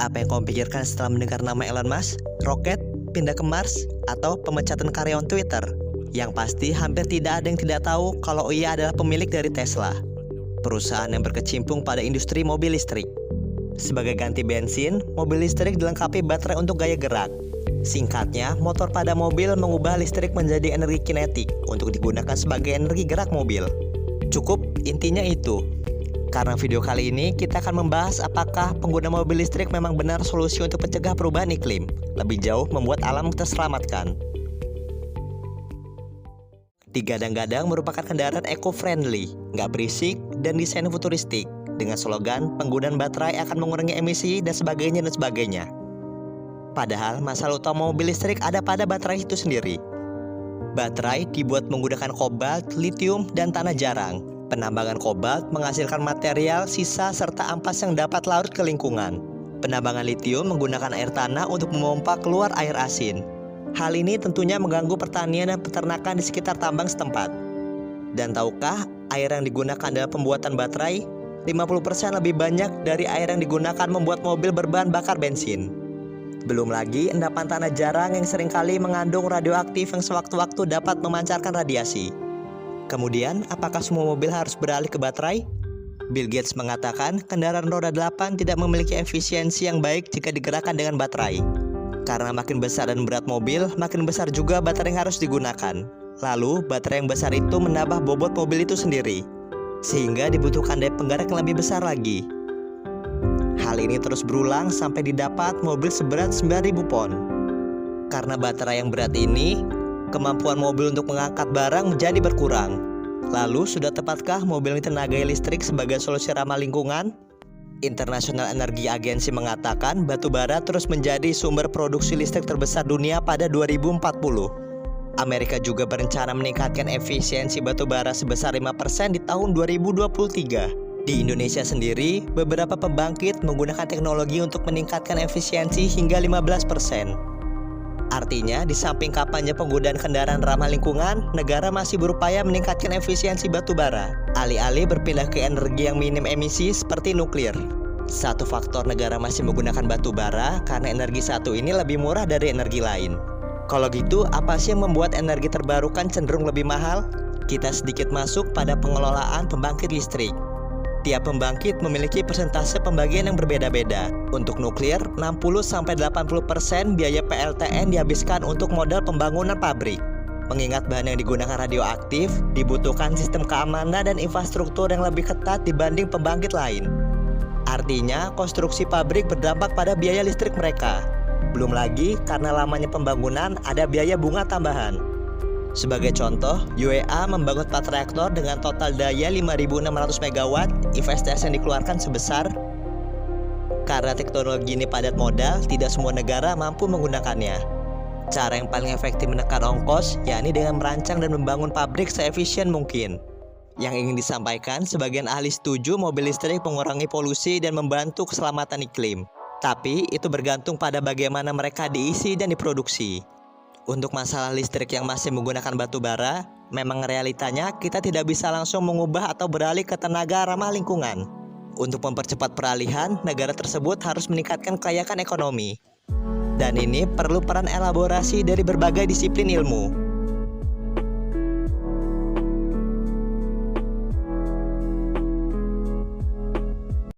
Apa yang kamu pikirkan setelah mendengar nama Elon Musk? Roket, pindah ke Mars, atau pemecatan karyawan Twitter? Yang pasti hampir tidak ada yang tidak tahu kalau ia adalah pemilik dari Tesla, perusahaan yang berkecimpung pada industri mobil listrik. Sebagai ganti bensin, mobil listrik dilengkapi baterai untuk gaya gerak. Singkatnya, motor pada mobil mengubah listrik menjadi energi kinetik untuk digunakan sebagai energi gerak mobil. Cukup, intinya itu. Karena video kali ini kita akan membahas apakah pengguna mobil listrik memang benar solusi untuk mencegah perubahan iklim, lebih jauh membuat alam terselamatkan. Digadang-gadang merupakan kendaraan eco-friendly, nggak berisik, dan desain futuristik, dengan slogan penggunaan baterai akan mengurangi emisi dan sebagainya. Padahal masalah utama mobil listrik ada pada baterai itu sendiri. Baterai dibuat menggunakan kobalt, litium, dan tanah jarang. Penambangan kobalt menghasilkan material sisa serta ampas yang dapat larut ke lingkungan. Penambangan litium menggunakan air tanah untuk memompa keluar air asin. Hal ini tentunya mengganggu pertanian dan peternakan di sekitar tambang setempat. Dan tahukah, air yang digunakan dalam pembuatan baterai 50% lebih banyak dari air yang digunakan membuat mobil berbahan bakar bensin. Belum lagi endapan tanah jarang yang seringkali mengandung radioaktif yang sewaktu-waktu dapat memancarkan radiasi. Kemudian, apakah semua mobil harus beralih ke baterai? Bill Gates mengatakan kendaraan roda 8 tidak memiliki efisiensi yang baik jika digerakkan dengan baterai. Karena makin besar dan berat mobil, makin besar juga baterai yang harus digunakan. Lalu, baterai yang besar itu menambah bobot mobil itu sendiri, sehingga dibutuhkan daya penggerak yang lebih besar lagi. Hal ini terus berulang sampai didapat mobil seberat 9.000 pon. Karena baterai yang berat ini, kemampuan mobil untuk mengangkat barang menjadi berkurang. Lalu, sudah tepatkah mobil yang tenaga listrik sebagai solusi ramah lingkungan? International Energy Agency mengatakan batu bara terus menjadi sumber produksi listrik terbesar dunia pada 2040. Amerika juga berencana meningkatkan efisiensi batu bara sebesar 5% di tahun 2023. Di Indonesia sendiri, beberapa pembangkit menggunakan teknologi untuk meningkatkan efisiensi hingga 15%. Artinya, di samping kampanye penggunaan kendaraan ramah lingkungan, negara masih berupaya meningkatkan efisiensi batu bara, alih-alih berpindah ke energi yang minim emisi seperti nuklir. Satu faktor negara masih menggunakan batu bara karena energi satu ini lebih murah dari energi lain. Kalau gitu, apa sih yang membuat energi terbarukan cenderung lebih mahal? Kita sedikit masuk pada pengelolaan pembangkit listrik. Tiap pembangkit memiliki persentase pembagian yang berbeda-beda. Untuk nuklir, 60-80% biaya PLTN dihabiskan untuk modal pembangunan pabrik. Mengingat bahan yang digunakan radioaktif, dibutuhkan sistem keamanan dan infrastruktur yang lebih ketat dibanding pembangkit lain. Artinya, konstruksi pabrik berdampak pada biaya listrik mereka. Belum lagi, karena lamanya pembangunan, ada biaya bunga tambahan. Sebagai contoh, UEA membangun 4 reaktor dengan total daya 5.600 MW, investasi yang dikeluarkan sebesar. Karena teknologi ini padat modal, tidak semua negara mampu menggunakannya. Cara yang paling efektif menekan ongkos, yakni dengan merancang dan membangun pabrik seefisien mungkin. Yang ingin disampaikan, sebagian ahli setuju mobil listrik mengurangi polusi dan membantu keselamatan iklim. Tapi, itu bergantung pada bagaimana mereka diisi dan diproduksi. Untuk masalah listrik yang masih menggunakan batu bara, memang realitanya kita tidak bisa langsung mengubah atau beralih ke tenaga ramah lingkungan. Untuk mempercepat peralihan, negara tersebut harus meningkatkan kekayakan ekonomi. Dan ini perlu peran elaborasi dari berbagai disiplin ilmu.